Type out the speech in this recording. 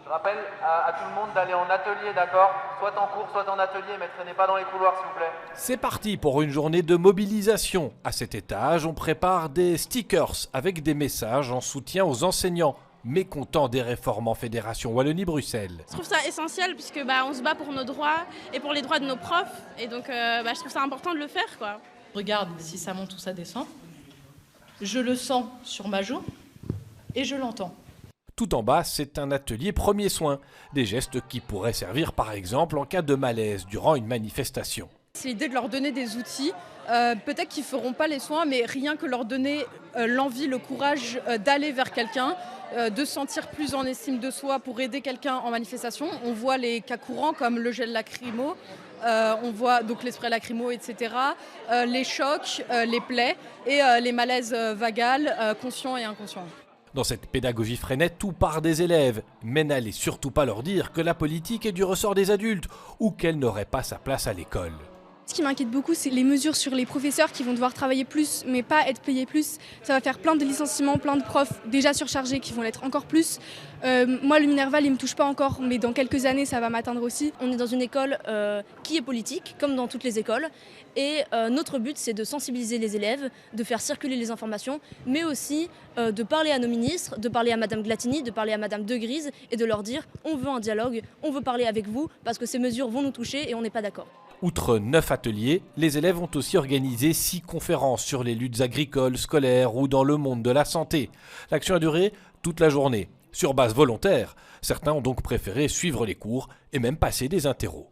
Je rappelle à tout le monde d'aller en atelier, d'accord? Soit en cours, soit en atelier, mais traînez pas dans les couloirs, s'il vous plaît. C'est parti pour une journée de mobilisation. À cet étage, on prépare des stickers avec des messages en soutien aux enseignants mécontents des réformes en Fédération Wallonie-Bruxelles. Je trouve ça essentiel puisque on se bat pour nos droits et pour les droits de nos profs. Et donc je trouve ça important de le faire, quoi. Regarde si ça monte ou ça descend. Je le sens sur ma joue et je l'entends. Tout en bas, c'est un atelier premiers soins. Des gestes qui pourraient servir par exemple en cas de malaise durant une manifestation. C'est l'idée de leur donner des outils. Peut-être qu'ils ne feront pas les soins, mais rien que leur donner l'envie, le courage d'aller vers quelqu'un, de se sentir plus en estime de soi pour aider quelqu'un en manifestation. On voit les cas courants comme le gel lacrymo, on voit donc les sprays lacrymo, etc., les chocs, les plaies et les malaises vagales, conscients et inconscients. Dans cette pédagogie freinette, tout part des élèves. Mais n'allez surtout pas leur dire que la politique est du ressort des adultes ou qu'elle n'aurait pas sa place à l'école. Ce qui m'inquiète beaucoup, c'est les mesures sur les professeurs qui vont devoir travailler plus, mais pas être payés plus. Ça va faire plein de licenciements, plein de profs déjà surchargés qui vont l'être encore plus. Moi, le Minerval, il ne me touche pas encore, mais dans quelques années, ça va m'atteindre aussi. On est dans une école qui est politique, comme dans toutes les écoles. Et notre but, c'est de sensibiliser les élèves, de faire circuler les informations, mais aussi de parler à nos ministres, de parler à Madame Glatini, de parler à Madame De Grise, et de leur dire « on veut un dialogue, on veut parler avec vous, parce que ces mesures vont nous toucher et on n'est pas d'accord ». Outre 9 ateliers, les élèves ont aussi organisé 6 conférences sur les luttes agricoles, scolaires ou dans le monde de la santé. L'action a duré toute la journée, sur base volontaire. Certains ont donc préféré suivre les cours et même passer des interros.